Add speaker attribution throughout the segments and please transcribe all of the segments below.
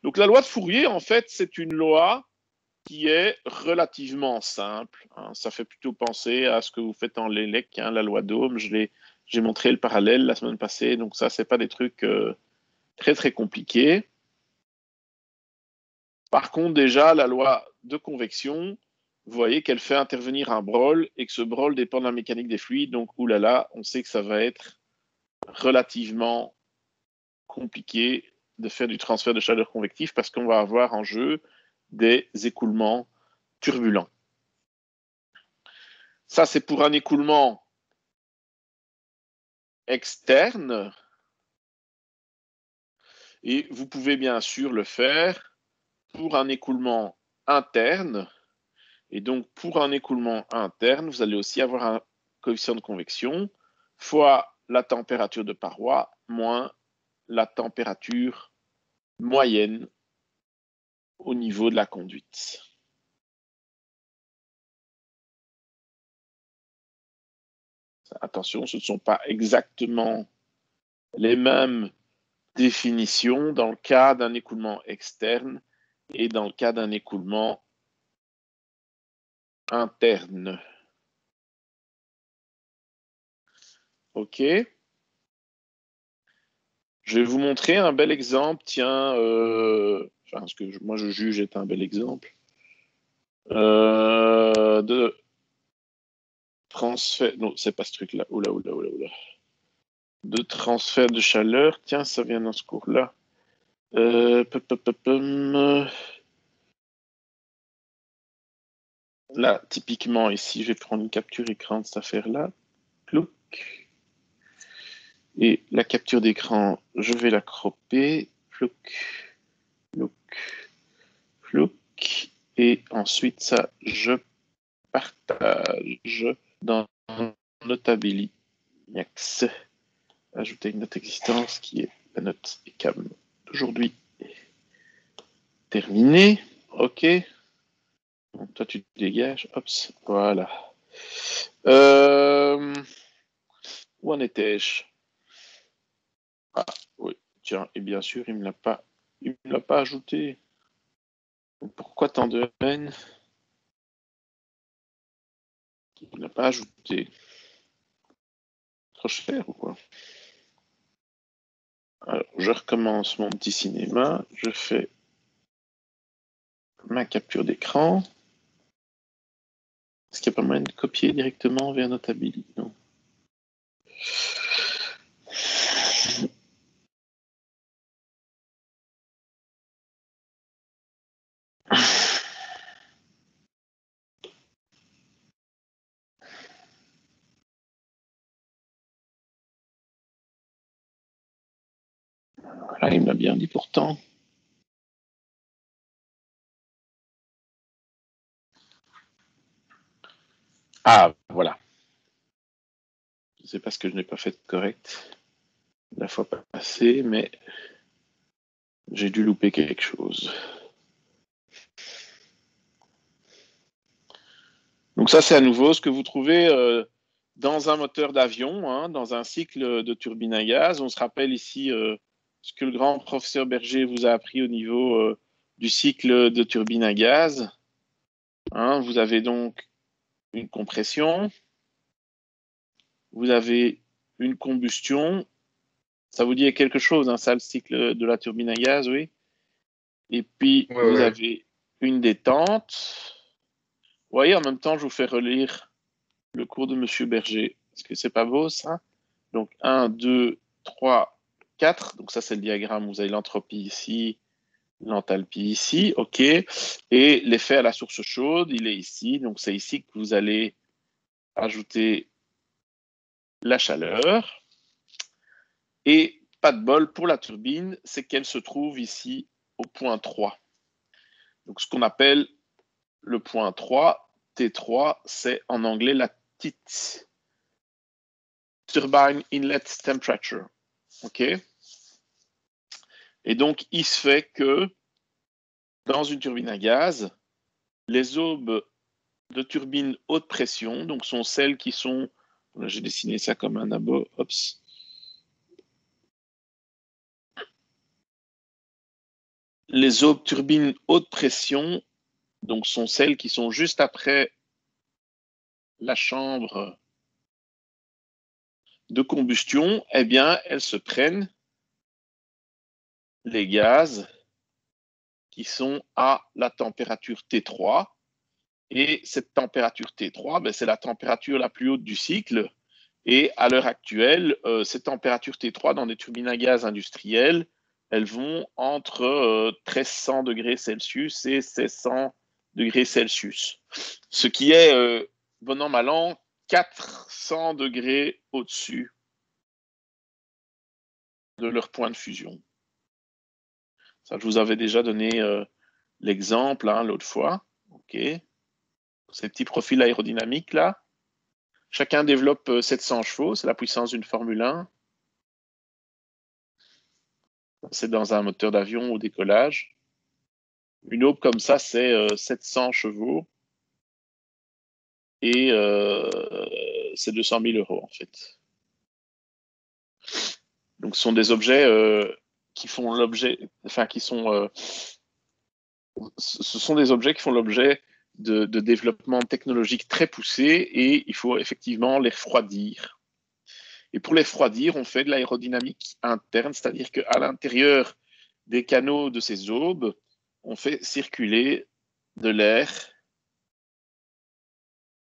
Speaker 1: Donc la loi de Fourier, en fait, c'est une loi qui est relativement simple. Hein. Ça fait plutôt penser à ce que vous faites en Lélec, hein, la loi d'Ohm. J'ai montré le parallèle la semaine passée, donc ça, c'est pas des trucs très très compliqués. Par contre, déjà, la loi de convection, vous voyez qu'elle fait intervenir un brol et que ce brol dépend de la mécanique des fluides. Donc, oulala, on sait que ça va être relativement compliqué de faire du transfert de chaleur convectif parce qu'on va avoir en jeu des écoulements turbulents. Ça, c'est pour un écoulement externe. Et vous pouvez bien sûr le faire pour un écoulement interne. Et donc, pour un écoulement interne, vous allez aussi avoir un coefficient de convection fois la température de paroi moins la température moyenne au niveau de la conduite. Attention, ce ne sont pas exactement les mêmes définitions dans le cas d'un écoulement externe et dans le cas d'un écoulement interne. OK. Je vais vous montrer un bel exemple. Tiens, enfin, ce que moi je juge est un bel exemple de transfert. Non, c'est pas ce truc-là. Oula. De transfert de chaleur. Tiens, ça vient dans ce cours-là. Là, typiquement, ici, je vais prendre une capture écran de cette affaire-là. Plouc. Et la capture d'écran, je vais la cropper. Plouc. Et ensuite, ça, je partage dans Notability. Ajouter une note existence qui est la note ECAM d'aujourd'hui. Terminé. OK. Donc, toi, tu te dégages. Hop, voilà. Où en étais-je? Ah, oui. Tiens, et bien sûr, il me l'a pas ajouté. Pourquoi tant de haine? Il ne l'a pas ajouté. Trop cher ou quoi? Alors, je recommence mon petit cinéma. Je fais ma capture d'écran. Est-ce qu'il n'y a pas moyen de copier directement vers Notability? Non. Voilà, il me l'a bien dit pourtant. Ah, voilà. Je ne sais pas ce que je n'ai pas fait correct la fois passée, mais j'ai dû louper quelque chose. Donc ça, c'est à nouveau ce que vous trouvez dans un moteur d'avion, hein, dans un cycle de turbine à gaz. On se rappelle ici ce que le grand professeur Berger vous a appris au niveau du cycle de turbine à gaz. Hein, vous avez donc une compression, vous avez une combustion. Ça vous dit quelque chose, hein, ça, le cycle de la turbine à gaz, oui. Et puis, vous avez une détente. Vous voyez, en même temps, je vous fais relire le cours de M. Berger. Est-ce que c'est pas beau, ça? Donc, 1, 2, 3, 4. Donc, ça, c'est le diagramme. Vous avez l'entropie ici, l'enthalpie ici. OK. Et l'effet à la source chaude, il est ici. Donc, c'est ici que vous allez ajouter la chaleur. Et pas de bol pour la turbine, c'est qu'elle se trouve ici au point 3. Donc, ce qu'on appelle le point 3, T3, c'est en anglais la TIT. Turbine Inlet Temperature. OK? Et donc, il se fait que dans une turbine à gaz, les aubes de turbine haute pression, donc sont celles qui sont, là j'ai dessiné ça comme un abo, ops. Les aubes turbines haute pression, donc, sont celles qui sont juste après la chambre de combustion. Eh bien, elles se prennent les gaz qui sont à la température T3. Et cette température T3, ben, c'est la température la plus haute du cycle. Et à l'heure actuelle, ces températures T3 dans des turbines à gaz industrielles, elles vont entre 1300 degrés Celsius et 1600 degrés Celsius. Ce qui est, bon an, mal an, 400 degrés au-dessus de leur point de fusion. Ça, je vous avais déjà donné l'exemple l'autre fois. OK. Ces petits profils aérodynamiques là. Chacun développe 700 chevaux, c'est la puissance d'une Formule 1. C'est dans un moteur d'avion au décollage. Une aube comme ça, c'est 700 chevaux et c'est 200 000 € en fait. Donc, ce sont des objets qui font l'objet, enfin, ce sont des objets qui font l'objet de développement technologique très poussé et il faut effectivement les refroidir. Et pour les refroidir, on fait de l'aérodynamique interne, c'est-à-dire qu'à l'intérieur des canaux de ces aubes, on fait circuler de l'air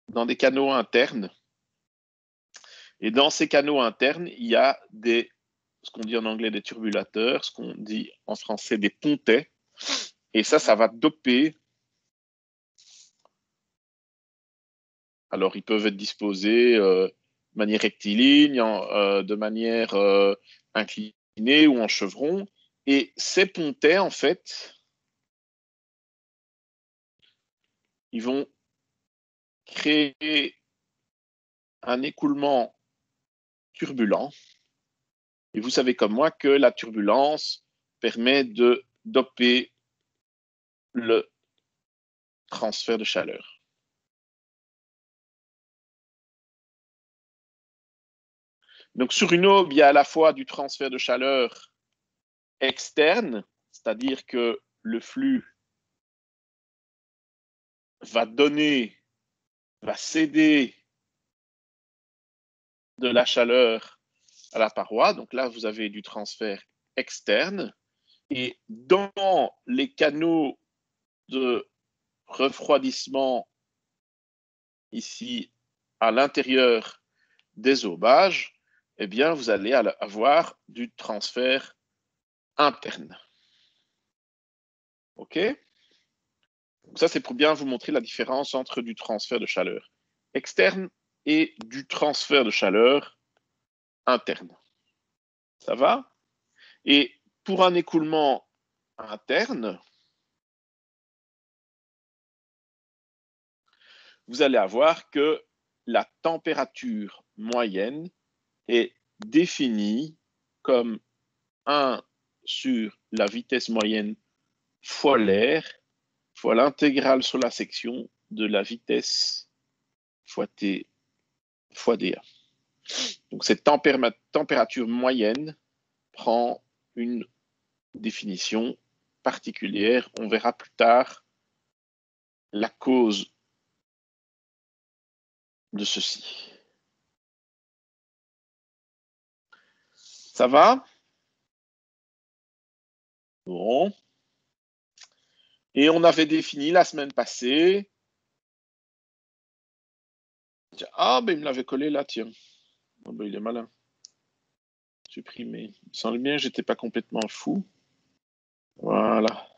Speaker 1: dans des canaux internes. Et dans ces canaux internes, il y a ce qu'on dit en anglais des turbulateurs, ce qu'on dit en français des pontets. Et ça va doper. Alors, ils peuvent être disposés de manière rectiligne, de manière inclinée ou en chevron. Et ces pontets, en fait, ils vont créer un écoulement turbulent. Et vous savez comme moi que la turbulence permet de doper le transfert de chaleur. Donc sur une aube, il y a à la fois du transfert de chaleur externe, c'est-à-dire que le flux va céder de la chaleur à la paroi. Donc là, vous avez du transfert externe. Et dans les canaux de refroidissement, ici, à l'intérieur des aubages, eh bien, vous allez avoir du transfert interne. OK? Donc ça, c'est pour bien vous montrer la différence entre du transfert de chaleur externe et du transfert de chaleur interne. Ça va? Et pour un écoulement interne, vous allez avoir que la température moyenne est définie comme 1 sur la vitesse moyenne fois l'air fois l'intégrale sur la section de la vitesse fois T fois dA. Donc cette température moyenne prend une définition particulière. On verra plus tard la cause de ceci. Ça va? Bon. Et on avait défini la semaine passée. Ah, ben il me l'avait collé là, tiens. Oh, ben, il est malin. Supprimé. Il me semble bien que j'étais pas complètement fou. Voilà.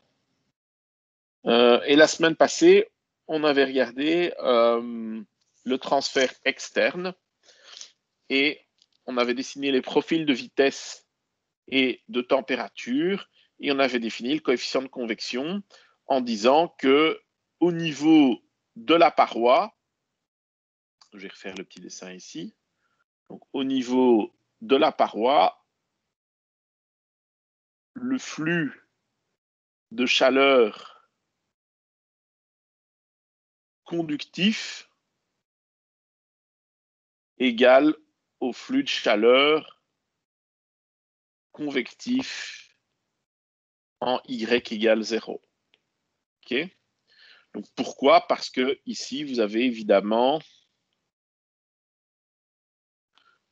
Speaker 1: Et la semaine passée, on avait regardé le transfert externe et on avait dessiné les profils de vitesse et de température et on avait défini le coefficient de convection en disant que au niveau de la paroi, je vais refaire le petit dessin ici, donc au niveau de la paroi, le flux de chaleur conductif égale au flux de chaleur convectif en y égale 0. Okay. Donc, pourquoi? Parce que ici, vous avez évidemment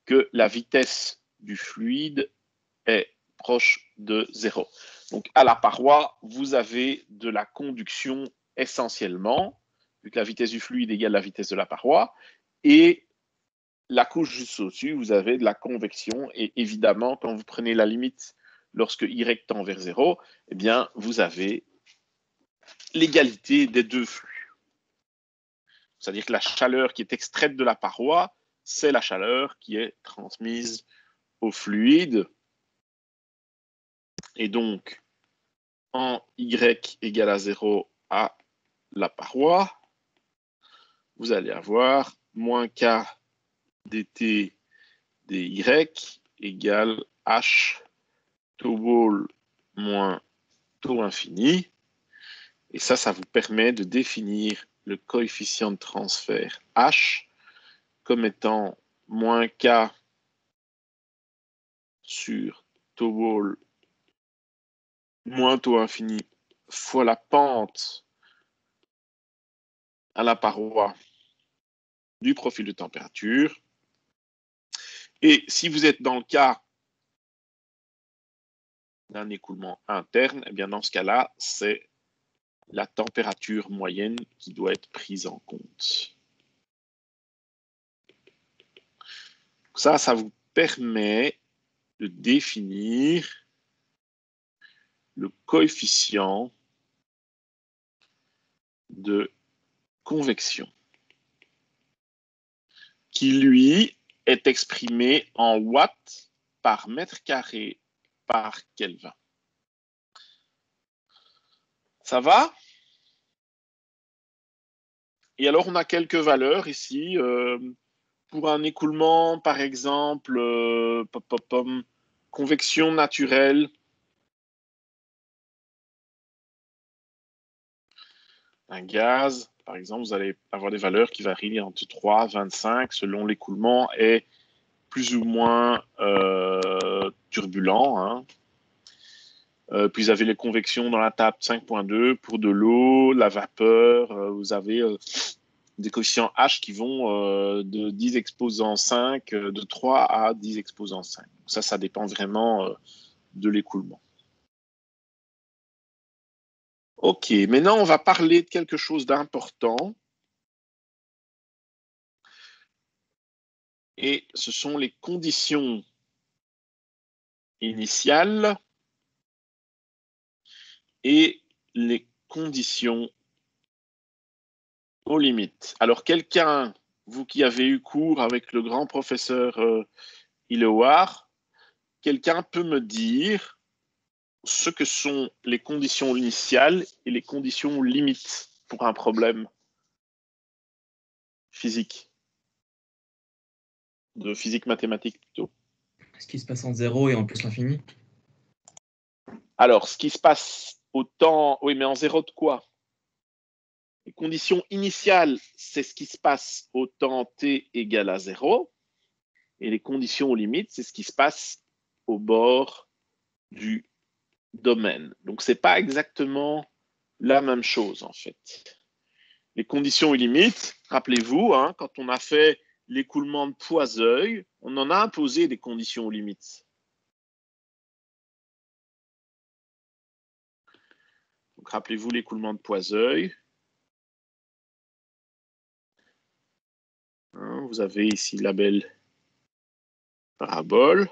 Speaker 1: que la vitesse du fluide est proche de 0. Donc, à la paroi, vous avez de la conduction essentiellement, vu que la vitesse du fluide égale la vitesse de la paroi, et la couche juste au-dessus, vous avez de la convection, et évidemment, quand vous prenez la limite lorsque y tend vers 0, eh bien, vous avez l'égalité des deux flux. C'est-à-dire que la chaleur qui est extraite de la paroi, c'est la chaleur qui est transmise au fluide. Et donc, en y égale à 0 à la paroi, vous allez avoir moins k dt dy égale h tau ball moins tau infini. Et ça vous permet de définir le coefficient de transfert h comme étant moins k sur tau ball moins tau infini fois la pente à la paroi du profil de température. Et si vous êtes dans le cas d'un écoulement interne, eh bien dans ce cas-là, c'est la température moyenne qui doit être prise en compte. Ça vous permet de définir le coefficient de convection qui, lui, est exprimé en watts par mètre carré par Kelvin. Ça va? Et alors, on a quelques valeurs ici. Pour un écoulement, par exemple, convection naturelle, un gaz, par exemple, vous allez avoir des valeurs qui varient entre 3 et 25 selon l'écoulement est plus ou moins turbulent. Hein. Puis vous avez les convections dans la table 5.2 pour de l'eau, la vapeur. Vous avez des coefficients H qui vont de 10 exposant 5, de 3 à 10 exposant 5. Donc ça dépend vraiment de l'écoulement. Ok, maintenant on va parler de quelque chose d'important. Et ce sont les conditions initiales et les conditions aux limites. Alors quelqu'un, vous qui avez eu cours avec le grand professeur Ilewar, quelqu'un peut me dire ce que sont les conditions initiales et les conditions limites pour un problème physique, de physique mathématique plutôt.
Speaker 2: Ce qui se passe en 0 et en plus l'infini.
Speaker 1: Alors, ce qui se passe au temps... Oui, mais en 0 de quoi? Les conditions initiales, c'est ce qui se passe au temps t égale à 0. Et les conditions aux limites, c'est ce qui se passe au bord du domaine. Donc, ce n'est pas exactement la même chose, en fait. Les conditions aux limites, rappelez-vous, hein, quand on a fait l'écoulement de Poiseuil, on en a imposé des conditions aux limites. Donc, rappelez-vous l'écoulement de Poiseuil. Hein, vous avez ici la belle parabole.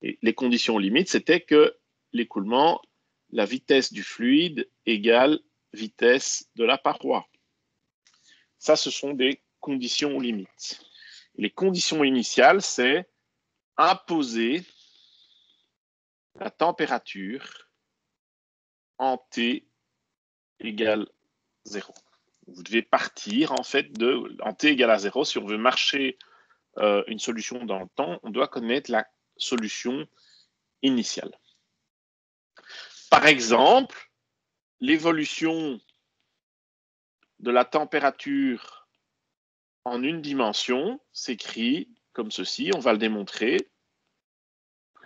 Speaker 1: Et les conditions limites, c'était que l'écoulement, la vitesse du fluide égale vitesse de la paroi. Ça, ce sont des conditions limites. Les conditions initiales, c'est imposer la température en T égale 0. Vous devez partir en fait en T égale à 0. Si on veut marcher une solution dans le temps, on doit connaître la solution initiale. Par exemple, l'évolution de la température en une dimension s'écrit comme ceci, on va le démontrer.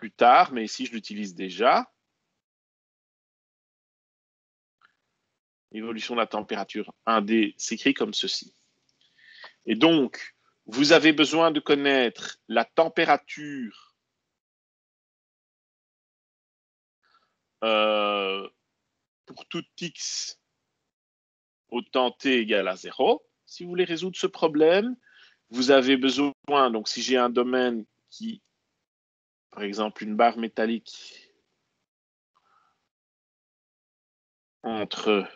Speaker 1: plus tard, mais ici, je l'utilise déjà. Évolution de la température 1D s'écrit comme ceci. Et donc, vous avez besoin de connaître la température pour tout x au temps t égale à 0. Si vous voulez résoudre ce problème, vous avez besoin, donc si j'ai un domaine qui, par exemple, une barre métallique entre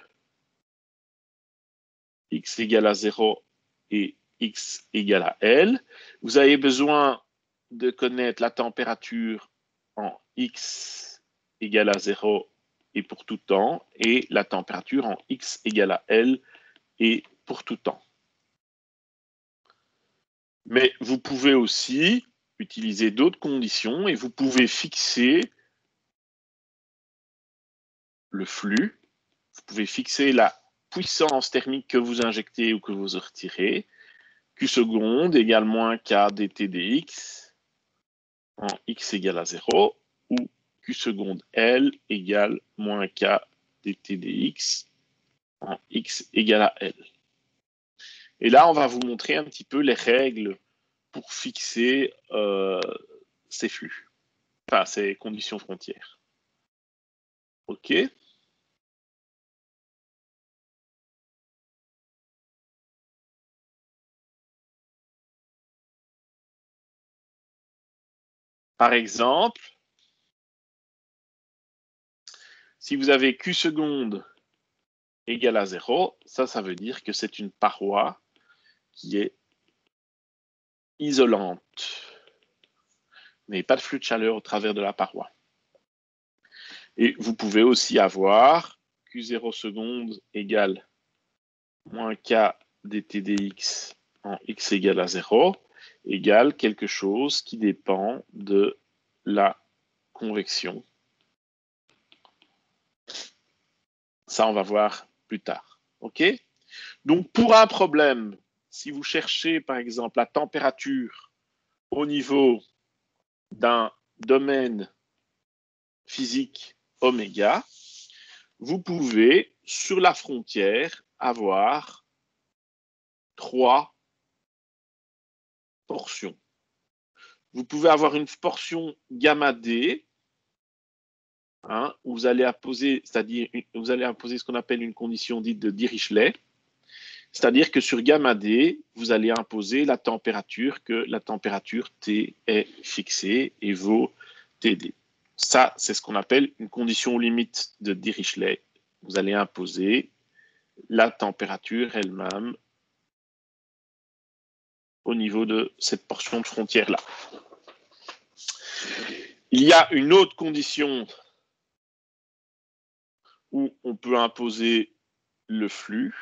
Speaker 1: x égale à 0 et x égale à L, vous avez besoin de connaître la température en x égale à 0 et pour tout temps, et la température en x égale à L et pour tout temps. Mais vous pouvez aussi utiliser d'autres conditions et vous pouvez fixer le flux, vous pouvez fixer la puissance thermique que vous injectez ou que vous retirez, Q seconde égale moins K dt dx en x égale à 0, ou Q seconde L égale moins K dt dx en x égale à L. Et là, on va vous montrer un petit peu les règles pour fixer ces flux, enfin ces conditions frontières. OK. Par exemple, si vous avez Q seconde égale à 0, ça veut dire que c'est une paroi qui est isolante. Mais pas de flux de chaleur au travers de la paroi. Et vous pouvez aussi avoir Q0 seconde égale moins K dt dx en x égale à 0 égale quelque chose qui dépend de la convection. Ça, on va voir plus tard. OK? Donc, pour un problème, si vous cherchez, par exemple, la température au niveau d'un domaine physique oméga, vous pouvez, sur la frontière, avoir 3 portions. Vous pouvez avoir une portion gamma D, où vous allez imposer, c'est-à-dire vous allez imposer ce qu'on appelle une condition dite de Dirichlet, c'est-à-dire que sur gamma D, vous allez imposer la température, que la température T est fixée et vaut TD. Ça, c'est ce qu'on appelle une condition limite de Dirichlet. Vous allez imposer la température elle-même au niveau de cette portion de frontière-là. Il y a une autre condition où on peut imposer le flux.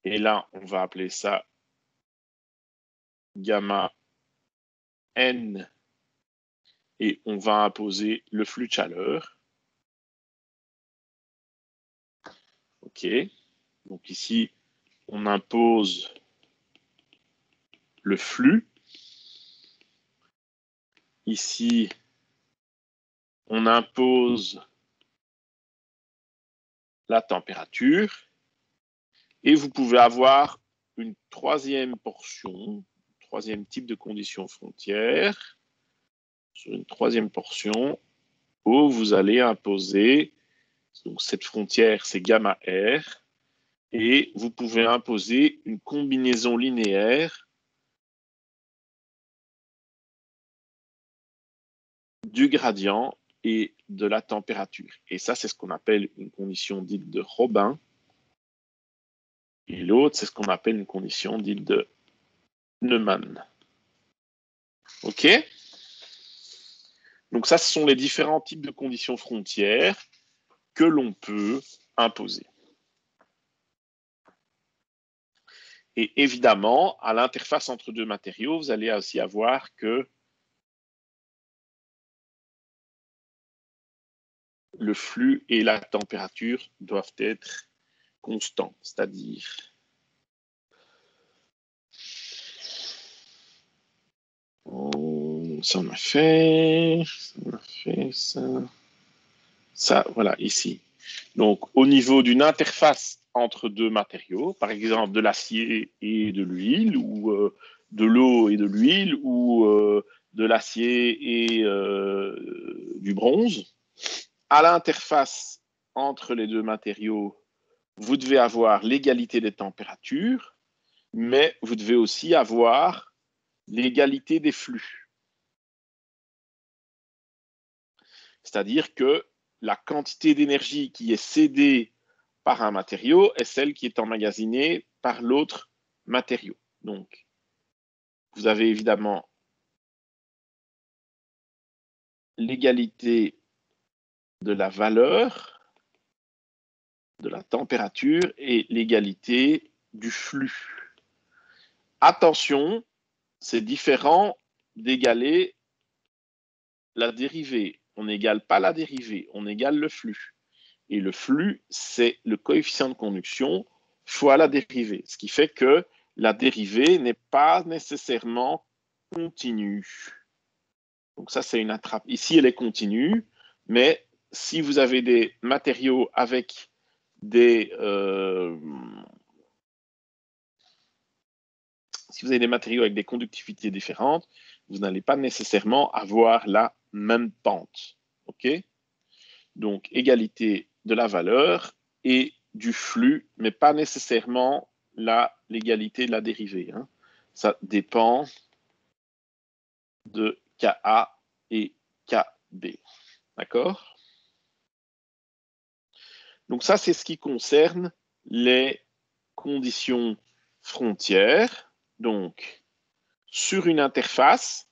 Speaker 1: Et là, on va appeler ça gamma N. Et on va imposer le flux de chaleur. OK. Donc ici, on impose le flux. Ici, on impose la température. Et vous pouvez avoir une troisième portion, troisième type de condition frontière, sur une troisième portion, où vous allez imposer, donc cette frontière, c'est gamma R, et vous pouvez imposer une combinaison linéaire du gradient et de la température. Et ça, c'est ce qu'on appelle une condition dite de Robin. Et l'autre, c'est ce qu'on appelle une condition dite de Neumann. OK? Donc ça, ce sont les différents types de conditions frontières que l'on peut imposer. Et évidemment, à l'interface entre deux matériaux, vous allez aussi avoir que le flux et la température doivent être constants, c'est-à-dire Ça, on a fait. Ça, voilà, ici. Donc, au niveau d'une interface entre deux matériaux, par exemple de l'acier et de l'huile, ou de l'eau et de l'huile, ou de l'acier et du bronze, à l'interface entre les deux matériaux, vous devez avoir l'égalité des températures, mais vous devez aussi avoir l'égalité des flux. C'est-à-dire que la quantité d'énergie qui est cédée par un matériau est celle qui est emmagasinée par l'autre matériau. Donc, vous avez évidemment l'égalité de la valeur, de la température et l'égalité du flux. Attention, c'est différent d'égaler la dérivée. On n'égale pas la dérivée, on égale le flux. Et le flux, c'est le coefficient de conduction fois la dérivée. Ce qui fait que la dérivée n'est pas nécessairement continue. Donc ça, c'est une attrape. Ici, elle est continue, mais si vous avez des matériaux avec des... si vous avez des matériaux avec des conductivités différentes, vous n'allez pas nécessairement avoir la même pente. OK? Donc, égalité de la valeur et du flux, mais pas nécessairement l'égalité de la dérivée. Hein. Ça dépend de Ka et Kb. D'accord? Donc ça, c'est ce qui concerne les conditions frontières. Donc, sur une interface,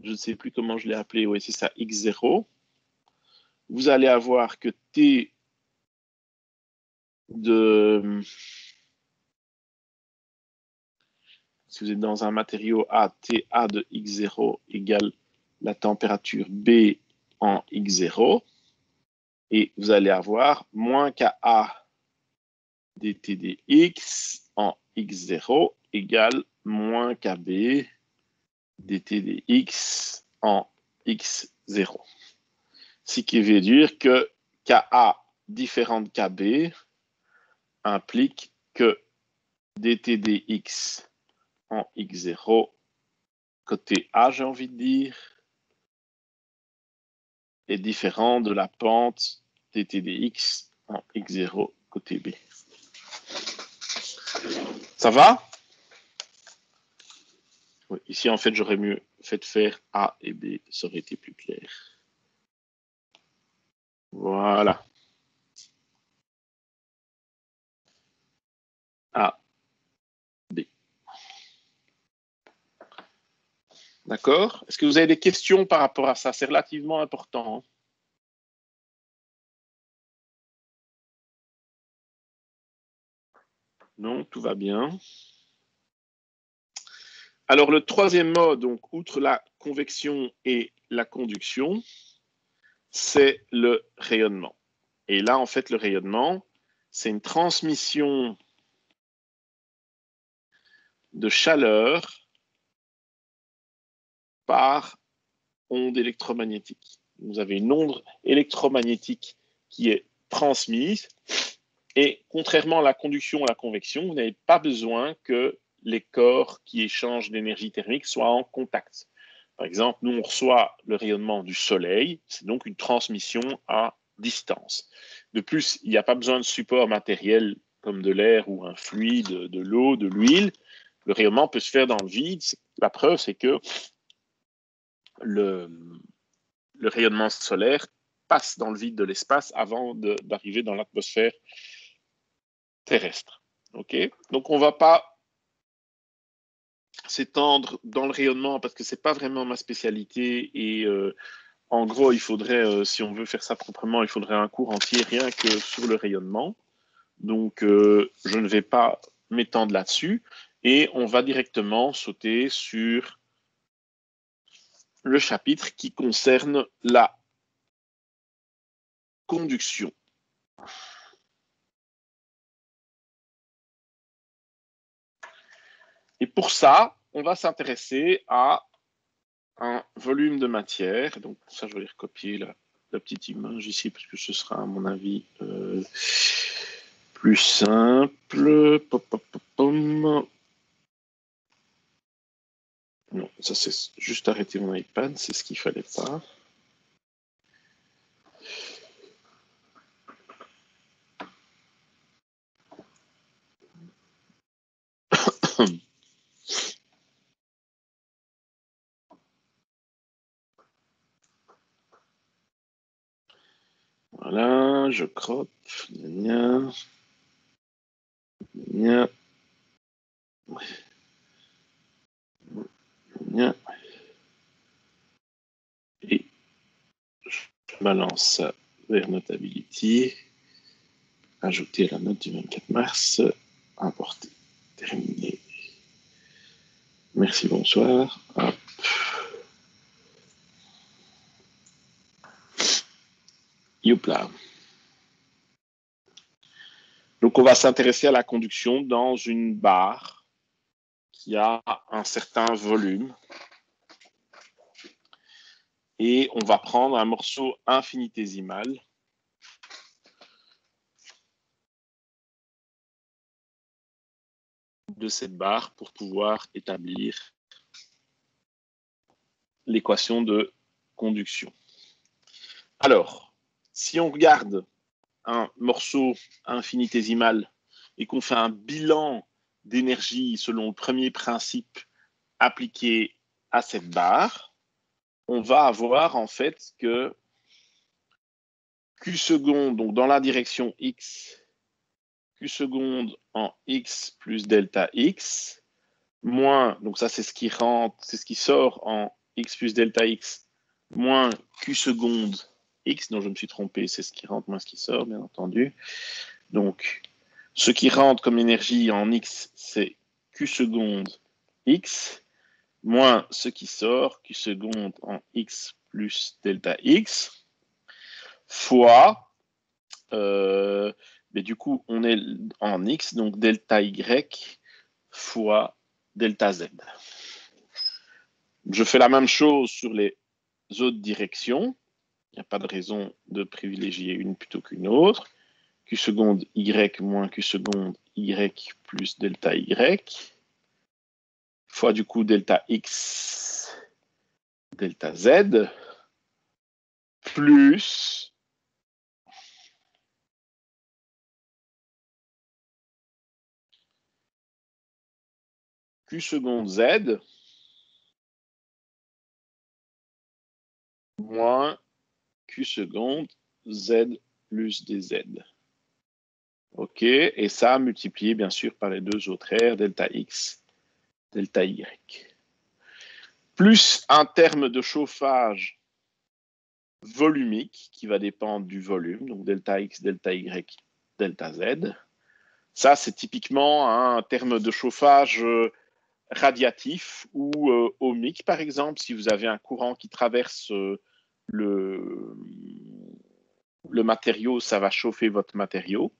Speaker 1: je ne sais plus comment je l'ai appelé, oui, c'est ça, x0, vous allez avoir que t de... Si vous êtes dans un matériau A, TA de x0 égale la température B en x0. Et vous allez avoir moins Ka dt dx en x0 égale moins Kb dt dx en x0. Ce qui veut dire que Ka différent de Kb implique que dt dx en x0, côté A, j'ai envie de dire, est différent de la pente dt dx en x0, côté B. Ça va? Oui, ici, en fait, j'aurais mieux fait faire A et B, ça aurait été plus clair. Voilà. A, B. D'accord? Est-ce que vous avez des questions par rapport à ça? C'est relativement important. Non, tout va bien. Alors, le troisième mode, donc, outre la convection et la conduction, c'est le rayonnement. Et là, en fait, le rayonnement, c'est une transmission de chaleur par onde électromagnétique. Vous avez une onde électromagnétique qui est transmise et contrairement à la conduction ou à la convection, vous n'avez pas besoin que les corps qui échangent d'énergie thermique soient en contact. Par exemple, nous, on reçoit le rayonnement du soleil, c'est donc une transmission à distance. De plus, il n'y a pas besoin de support matériel comme de l'air ou un fluide, de l'eau, de l'huile. Le rayonnement peut se faire dans le vide. La preuve, c'est que le rayonnement solaire passe dans le vide de l'espace avant d'arriver dans l'atmosphère terrestre. Okay? Donc, on ne va pas s'étendre dans le rayonnement parce que ce n'est pas vraiment ma spécialité et en gros, il faudrait, si on veut faire ça proprement, il faudrait un cours entier rien que sur le rayonnement. Donc, je ne vais pas m'étendre là-dessus et on va directement sauter sur le chapitre qui concerne la conduction. Et pour ça, on va s'intéresser à un volume de matière. Donc ça, je vais recopier la petite image ici, parce que ce sera, à mon avis, plus simple. Pop, pop, pop, pom. Non, ça c'est juste arrêter mon iPad, c'est ce qu'il fallait pas. Voilà, je croppe. Gna, gna, gna. Et je balance ça vers Notability. Ajouter la note du 24 mars. Importer. Terminé. Merci, bonsoir. Hop. Youpla. Donc, on va s'intéresser à la conduction dans une barre qui a un certain volume. Et on va prendre un morceau infinitésimal de cette barre pour pouvoir établir l'équation de conduction. Alors, si on regarde un morceau infinitésimal et qu'on fait un bilan d'énergie selon le premier principe appliqué à cette barre, on va avoir en fait que Q seconde, donc dans la direction X, Q seconde en X plus delta X, moins, donc ça c'est ce qui rentre, c'est ce qui sort en X plus delta X, moins Q seconde X, non je me suis trompé, c'est ce qui rentre moins ce qui sort, bien entendu. Donc, ce qui rentre comme énergie en X, c'est Q seconde X, moins ce qui sort, Q seconde en X plus delta X, fois, mais du coup, on est en X, donc delta Y fois delta Z. Je fais la même chose sur les autres directions. Il n'y a pas de raison de privilégier une plutôt qu'une autre. Q seconde Y moins Q seconde Y plus delta Y, fois du coup delta X, delta Z, plus Q seconde Z, moins Q seconde Z plus dz. OK, et ça multiplié bien sûr par les deux autres R, delta X, delta Y. Plus un terme de chauffage volumique qui va dépendre du volume, donc delta X, delta Y, delta Z. Ça, c'est typiquement un terme de chauffage radiatif ou ohmique, par exemple, si vous avez un courant qui traverse le matériau, ça va chauffer votre matériau.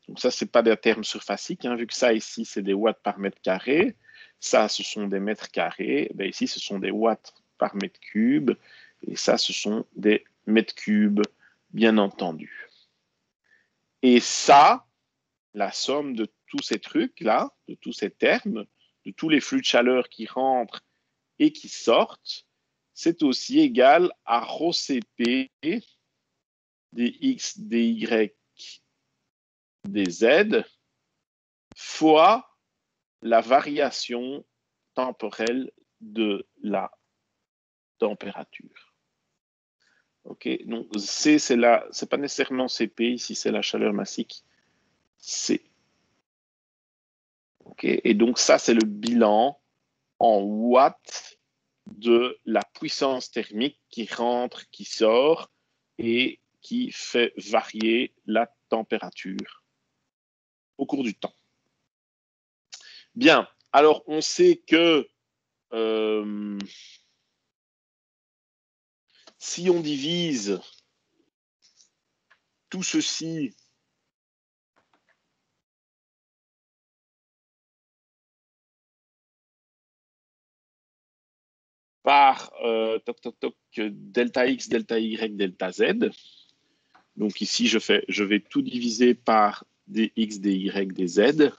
Speaker 1: Donc ça, ce n'est pas des termes surfaciques, hein, vu que ça, ici, c'est des watts par mètre carré. Ça, ce sont des mètres carrés. Ben, ici, ce sont des watts par mètre cube. Et ça, ce sont des mètres cubes, bien entendu. Et ça, la somme de tous ces trucs-là, de tous ces termes, de tous les flux de chaleur qui rentrent et qui sortent, c'est aussi égal à ρCp dx, dy, dz fois la variation temporelle de la température. Ok, donc C, c'est pas nécessairement Cp, ici c'est la chaleur massique, C. Ok, et donc ça c'est le bilan en watts de la puissance thermique qui rentre, qui sort et qui fait varier la température au cours du temps. Bien, alors on sait que si on divise tout ceci par delta x, delta y, delta z. Donc ici, je vais tout diviser par dx, dy, dz.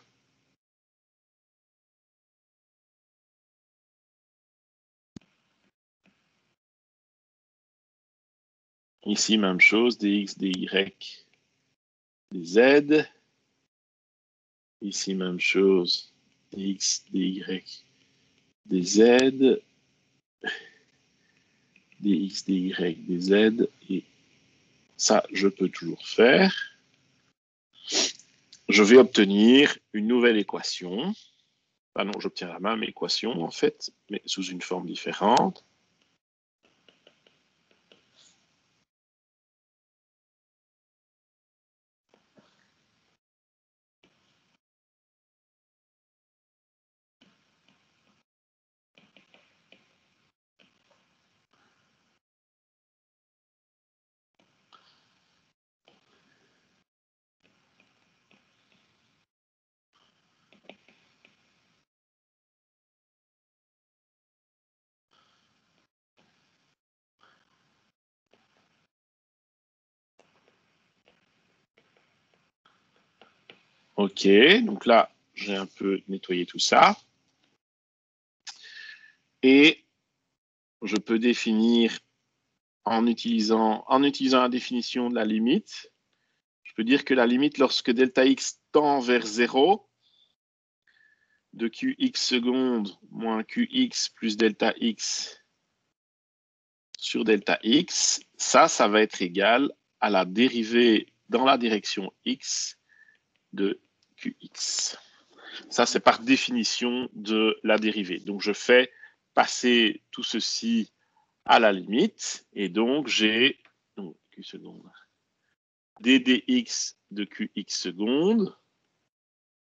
Speaker 1: Ici, même chose, dx, dy, dz. Ici, même chose, dx, dy, dz. Dx, dy, dz. Et ça, je peux toujours faire. Je vais obtenir une nouvelle équation. Ah non, j'obtiens la même équation, en fait, mais sous une forme différente. OK, donc là, j'ai un peu nettoyé tout ça. Et je peux définir, en utilisant la définition de la limite, je peux dire que la limite, lorsque delta x tend vers 0, de qx seconde moins qx plus delta x sur delta x, ça va être égal à la dérivée dans la direction x de qx. Ça, c'est par définition de la dérivée. Donc, je fais passer tout ceci à la limite, et donc j'ai q seconde ddx de qx seconde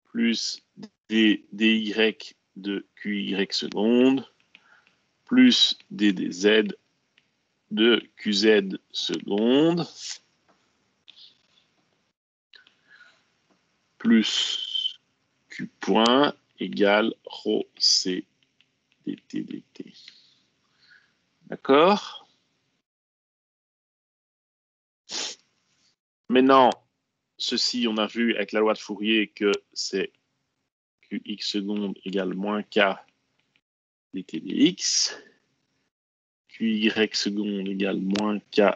Speaker 1: plus dy de qy seconde plus ddz de qz seconde plus q point égale rho c dt dt. D'accord? Maintenant, ceci, on a vu avec la loi de Fourier que c'est qx seconde égale moins k dt dx, qy seconde égale moins k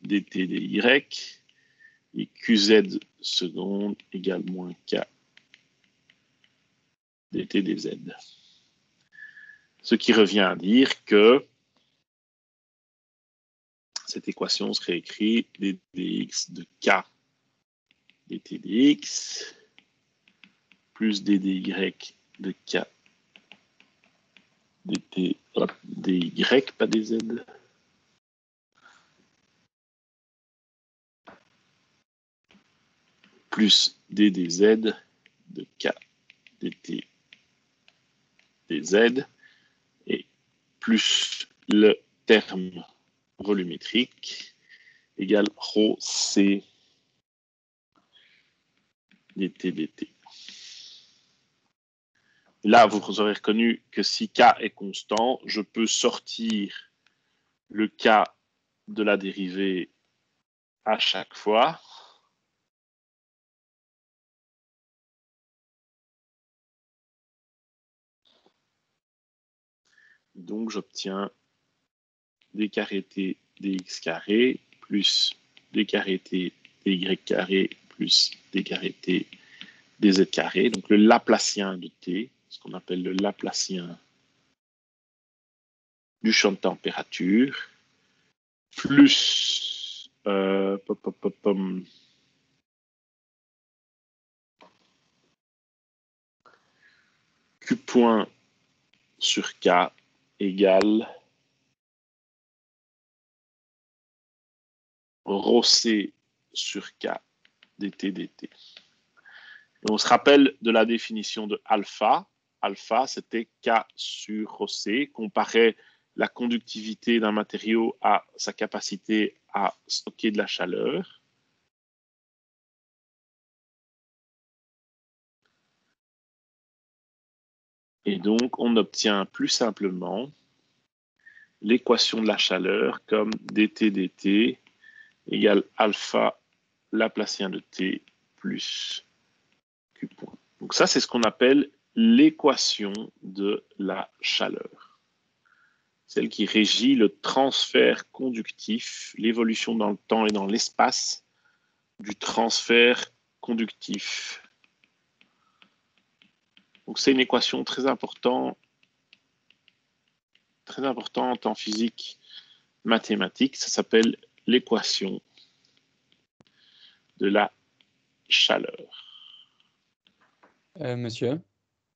Speaker 1: dt dy, et qz seconde égale moins k dt dz. Ce qui revient à dire que cette équation serait écrite ddx de k dt dx plus ddy de k dt dy, pas dz, plus ddz de k dt dz, et plus le terme volumétrique égale rho c dt dt. Là, vous aurez reconnu que si k est constant, je peux sortir le k de la dérivée à chaque fois. Donc, j'obtiens d carré t dx carré plus d carré t dy carré plus d carré t dz carré. Donc, le Laplacien de t, ce qu'on appelle le Laplacien du champ de température, plus q point sur k égale rho c sur k dt dt. Et on se rappelle de la définition de alpha. Alpha, c'était k sur rho c, comparait la conductivité d'un matériau à sa capacité à stocker de la chaleur. Et donc, on obtient plus simplement l'équation de la chaleur comme dt dt égale alpha laplacien de t plus q point. Donc ça, c'est ce qu'on appelle l'équation de la chaleur. Celle qui régit le transfert conductif, l'évolution dans le temps et dans l'espace du transfert conductif. Donc c'est une équation très importante en physique mathématique. Ça s'appelle l'équation de la chaleur.
Speaker 3: Monsieur,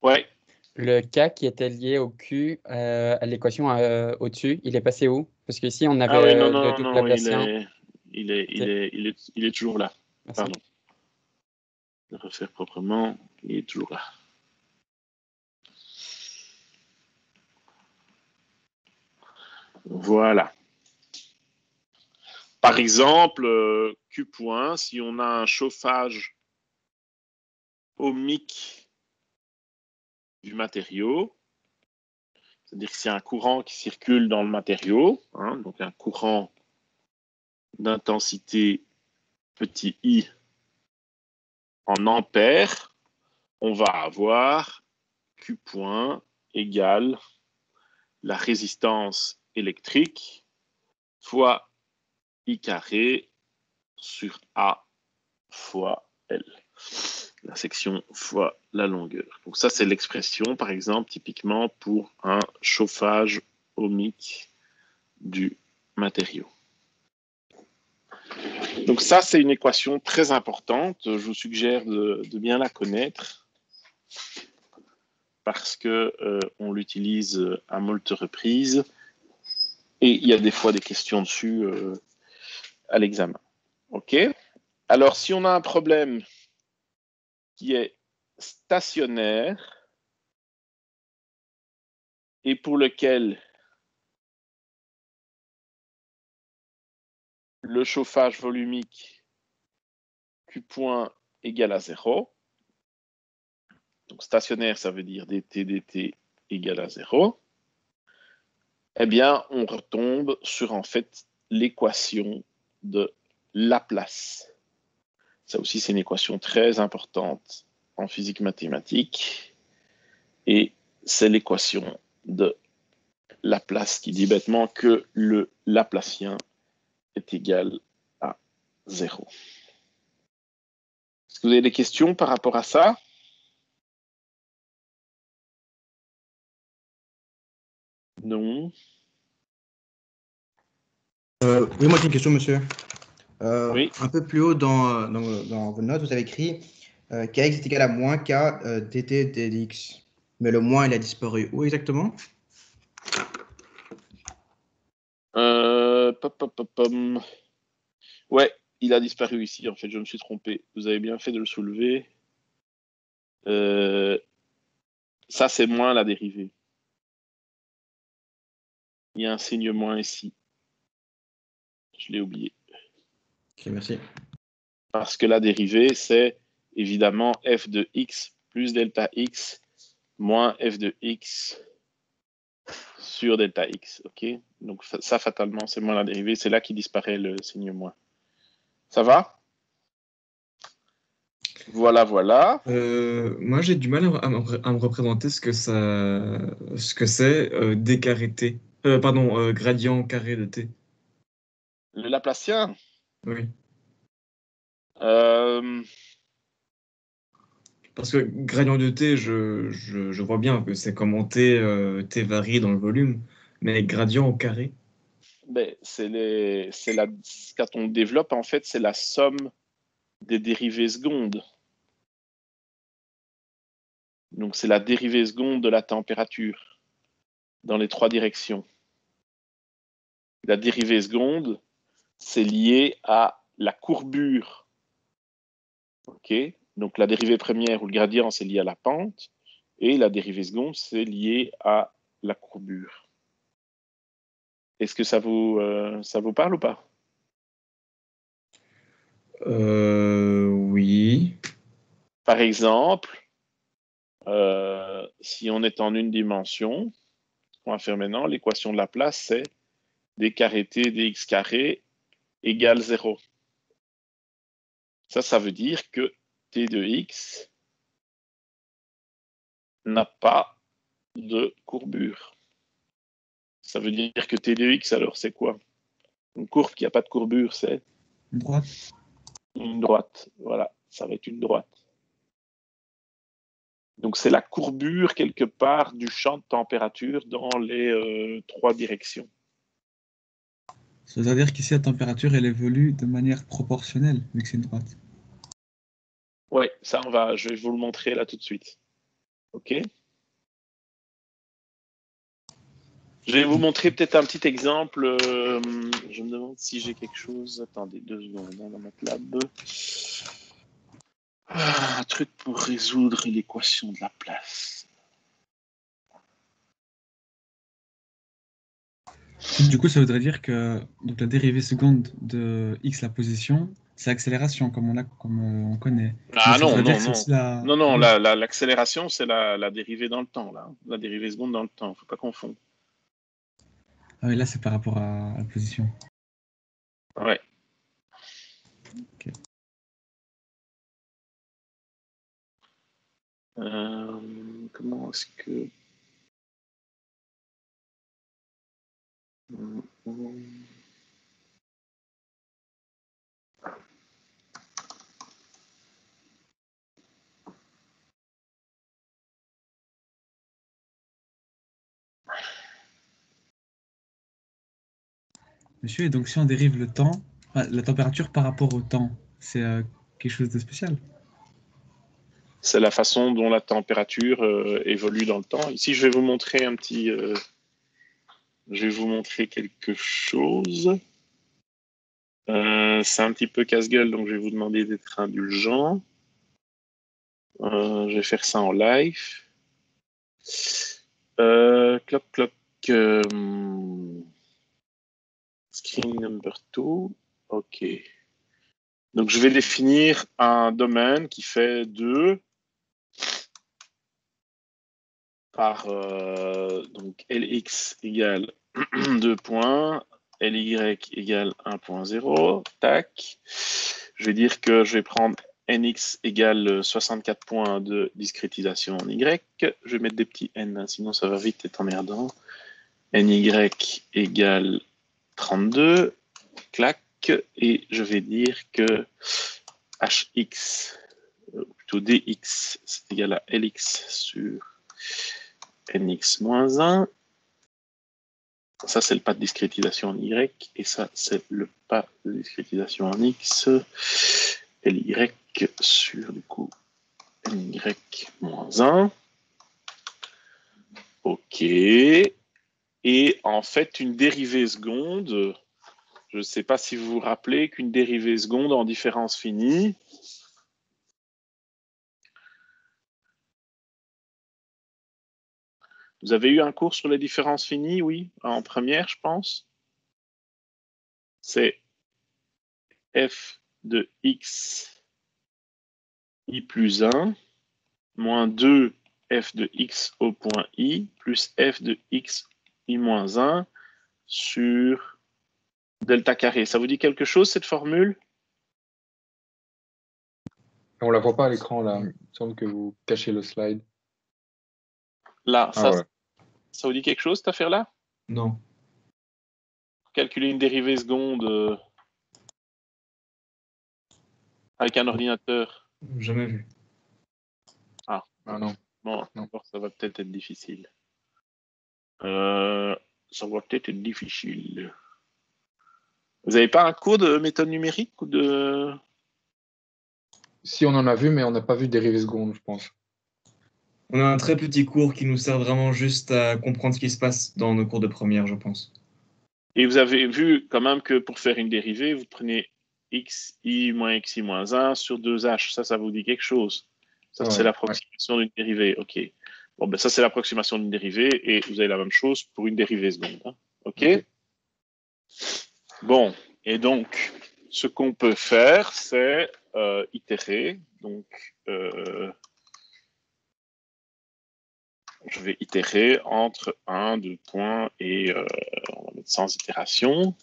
Speaker 1: Ouais.
Speaker 3: le K qui était lié au Q à l'équation au-dessus, il est passé où? Parce qu'ici, on avait le double Laplacien.
Speaker 1: Il est toujours là.
Speaker 3: Merci.
Speaker 1: Pardon. Le refaire proprement, il est toujours là. Voilà. Par exemple, Q point, si on a un chauffage ohmique du matériau, c'est-à-dire que c'est un courant qui circule dans le matériau, hein, donc un courant d'intensité petit i en ampères, on va avoir Q point égale la résistance électrique fois I carré sur A fois L. La section fois la longueur. Donc ça, c'est l'expression, par exemple, typiquement pour un chauffage ohmique du matériau. Donc ça, c'est une équation très importante. Je vous suggère de bien la connaître parce que on l'utilise à moult reprises et il y a des fois des questions dessus à l'examen. OK? Alors, si on a un problème qui est stationnaire et pour lequel le chauffage volumique Q point égale à 0, donc stationnaire, ça veut dire dt égale à 0, eh bien, on retombe sur, en fait, l'équation de Laplace. Ça aussi, c'est une équation très importante en physique mathématique. Et c'est l'équation de Laplace qui dit bêtement que le Laplacien est égal à 0. Est-ce que vous avez des questions par rapport à ça? Non.
Speaker 4: Oui, moi j'ai une question, monsieur.
Speaker 1: Oui.
Speaker 4: Un peu plus haut dans vos notes, vous avez écrit Kx est égal à moins K dt dx. Mais le moins, il a disparu. Où exactement?
Speaker 1: Ouais, il a disparu ici, en fait, je me suis trompé. Vous avez bien fait de le soulever. Ça, c'est moins la dérivée. Il y a un signe moins ici. Je l'ai oublié.
Speaker 4: Ok, merci.
Speaker 1: Parce que la dérivée, c'est évidemment f de x plus delta x moins f de x sur delta x. Ok? Donc ça, fatalement, c'est moins la dérivée. C'est là qu'il disparaît le signe moins. Ça va? Voilà, voilà.
Speaker 2: Moi, j'ai du mal à me représenter ce que c'est d carré t. Gradient carré de t.
Speaker 1: Le Laplacien.
Speaker 2: Oui.
Speaker 1: Euh,
Speaker 2: Parce que gradient de t, je vois bien que c'est comment t varie dans le volume, mais gradient au carré.
Speaker 1: ben, quand on développe, en fait, c'est la somme des dérivées secondes. Donc, c'est la dérivée seconde de la température dans les trois directions. La dérivée seconde, c'est lié à la courbure. Ok? Donc, la dérivée première ou le gradient, c'est lié à la pente. Et la dérivée seconde, c'est lié à la courbure. Est-ce que ça vous parle ou pas?
Speaker 2: Oui.
Speaker 1: Par exemple, si on est en une dimension, on va faire maintenant l'équation de Laplace, c'est d carré t dx carré égale 0. Ça veut dire que t de x n'a pas de courbure. Ça veut dire que t de x, alors, c'est quoi? Une courbe qui n'a pas de courbure, c'est
Speaker 5: Une droite.
Speaker 1: une droite. Voilà, ça va être une droite. Donc, c'est la courbure, quelque part, du champ de température dans les 3 directions.
Speaker 5: Ça veut dire qu'ici, la température, elle évolue de manière proportionnelle, vu que c'est une droite.
Speaker 1: Oui, ça, je vais vous le montrer là tout de suite. OK? Je vais vous montrer peut-être un petit exemple. Je me demande si j'ai quelque chose. Attendez 2 secondes dans MATLAB. Un truc pour résoudre l'équation de la place.
Speaker 5: Du coup, ça voudrait dire que donc, la dérivée seconde de x, la position, c'est l'accélération, comme on connaît.
Speaker 1: Ah non,
Speaker 5: Oui.
Speaker 1: l'accélération, c'est la dérivée dans le temps, là. La dérivée seconde dans le temps, il ne faut pas confondre.
Speaker 5: Ah oui, là, c'est par rapport à la position.
Speaker 1: Ouais.
Speaker 5: Okay.
Speaker 1: Comment est-ce que...
Speaker 5: Monsieur, et donc si on dérive le temps, la température par rapport au temps, c'est quelque chose de spécial?
Speaker 1: C'est la façon dont la température évolue dans le temps. Ici, je vais vous montrer un petit... je vais vous montrer quelque chose. C'est un petit peu casse-gueule, donc je vais vous demander d'être indulgent. Je vais faire ça en live. Cloc, cloc. Screen number 2. OK. Donc, je vais définir un domaine qui fait 2 par donc Lx égale 2 points, Ly égale 1.0. Tac. Je vais dire que je vais prendre Nx égale 64 points de discrétisation en Y. Je vais mettre des petits N, hein, sinon ça va vite être emmerdant. Ny égale 32. Clac. Et je vais dire que Hx, ou plutôt Dx, c'est égal à Lx sur Nx moins 1. Ça, c'est le pas de discrétisation en Y. Et ça, c'est le pas de discrétisation en X. Ly sur, du coup, Ny moins 1. OK. Et en fait, une dérivée seconde, je ne sais pas si vous vous rappelez qu'une dérivée seconde en différence finie, vous avez eu un cours sur les différences finies, oui, en première, je pense. C'est f de x i plus 1 moins 2 f de x au point i plus f de x i moins 1 sur delta carré. Ça vous dit quelque chose, cette formule?
Speaker 6: On la voit pas à l'écran, là. Il me semble que vous cachez le slide.
Speaker 1: Là,
Speaker 6: Ah,
Speaker 1: ça vous dit quelque chose, cette affaire-là?
Speaker 2: Non.
Speaker 1: Calculer une dérivée seconde avec un ordinateur.
Speaker 2: Jamais vu.
Speaker 1: Ah
Speaker 6: non.
Speaker 1: Bon,
Speaker 6: Non.
Speaker 1: Ça va peut-être être difficile. Ça va peut-être être difficile. Vous n'avez pas un cours de méthode numérique ou de...
Speaker 6: Si, on en a vu, mais on n'a pas vu dérivée seconde, je pense.
Speaker 2: On a un très petit cours qui nous sert vraiment juste à comprendre ce qui se passe dans nos cours de première, je pense.
Speaker 1: Et vous avez vu quand même que pour faire une dérivée, vous prenez xi moins xi moins 1 sur 2h. Ça vous dit quelque chose? Ça, c'est l'approximation d'une dérivée. OK. Bon, ben ça, c'est l'approximation d'une dérivée et vous avez la même chose pour une dérivée seconde. Hein. OK. Bon, et donc, ce qu'on peut faire, c'est itérer. Donc, je vais itérer entre 1, 2 points et on va mettre sans itération.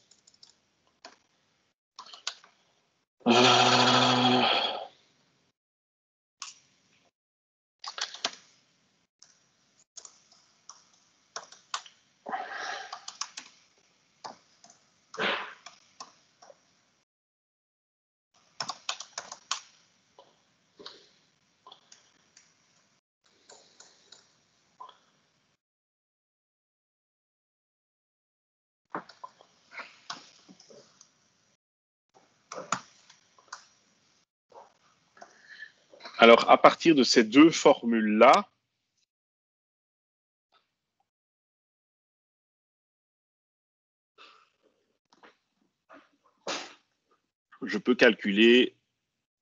Speaker 1: Alors, à partir de ces deux formules-là, je peux calculer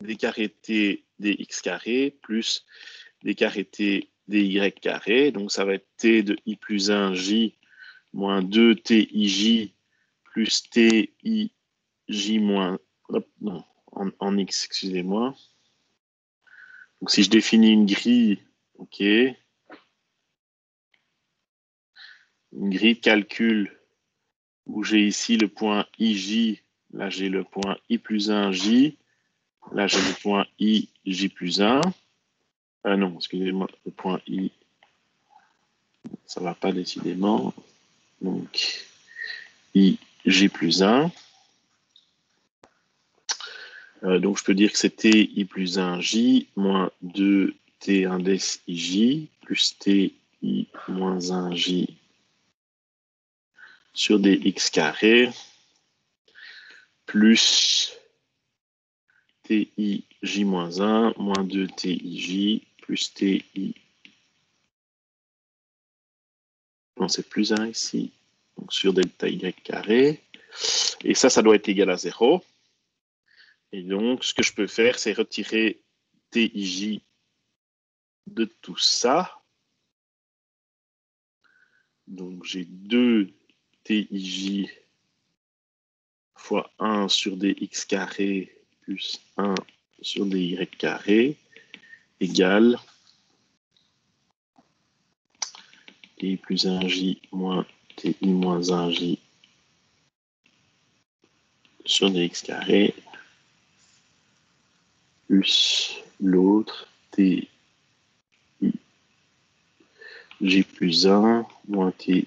Speaker 1: d carré t dx carré plus d carré t dy carré. Donc, ça va être t de i plus 1 j moins 2 tij plus tij moins... Hop, non, en x, excusez-moi. Donc, si je définis une grille, OK, une grille de calcul où j'ai ici le point ij, là j'ai le point i plus 1 j, là j'ai le point i j plus 1. Non, excusez-moi, le point i, ça ne va pas décidément. Donc, i j plus 1. Donc, je peux dire que c'est t i plus 1 j moins 2 t index ij plus t i moins 1 j sur dx carré plus ti j moins 1 moins 2 tij plus ti. Non, c'est plus 1 ici. Donc, sur delta y carré. Et ça doit être égal à 0. Et donc, ce que je peux faire, c'est retirer tij de tout ça. Donc, j'ai 2 tij fois 1 sur dx carré plus 1 sur dy carré égale ti plus 1j moins ti moins 1j sur dx carré plus l'autre ti j plus 1 moins ti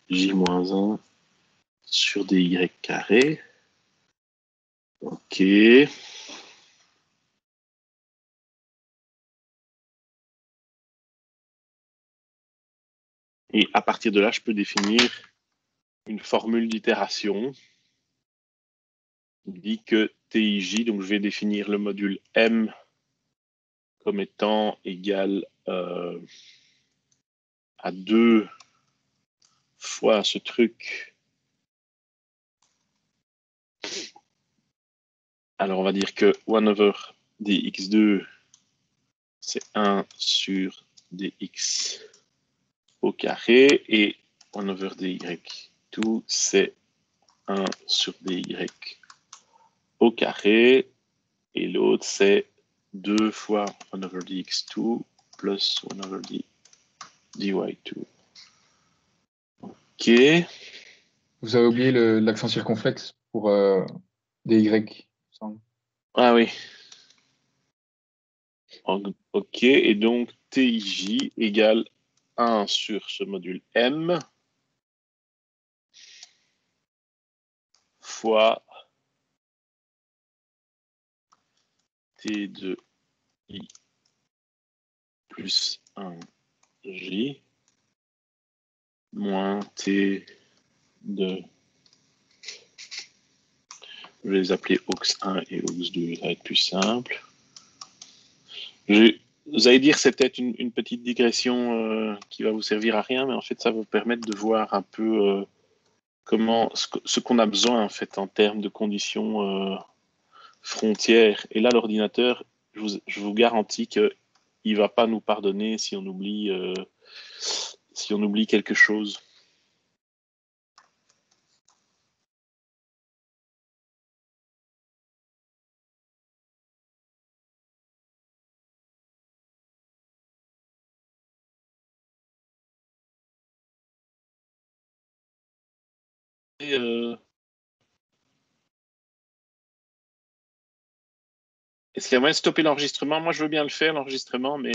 Speaker 1: j moins 1 sur dy carré. OK. Et à partir de là, je peux définir une formule d'itération qui dit que TIJ, donc je vais définir le module M comme étant égal à 2 fois ce truc. Alors, on va dire que 1 over dx2, c'est 1 sur dx au carré, et 1 over dy2, c'est 1 sur dy au carré, et l'autre, c'est 2 fois 1 over dx2 plus 1 over dy2. OK.
Speaker 6: Vous avez oublié l'accent circonflexe pour dy.
Speaker 1: Ah oui. OK, et donc TIJ égale 1 sur ce module M fois T de I plus 1J moins T de... Je vais les appeler aux1 et aux2, ça va être plus simple. Vous allez dire que c'est peut-être une petite digression qui va vous servir à rien, mais en fait, ça va vous permettre de voir un peu ce qu'on a besoin en fait en termes de conditions frontières. Et là, l'ordinateur, je vous garantis qu'il ne va pas nous pardonner si on oublie quelque chose. Est-ce qu'il y a moyen de stopper l'enregistrement? Moi, je veux bien le faire, l'enregistrement, mais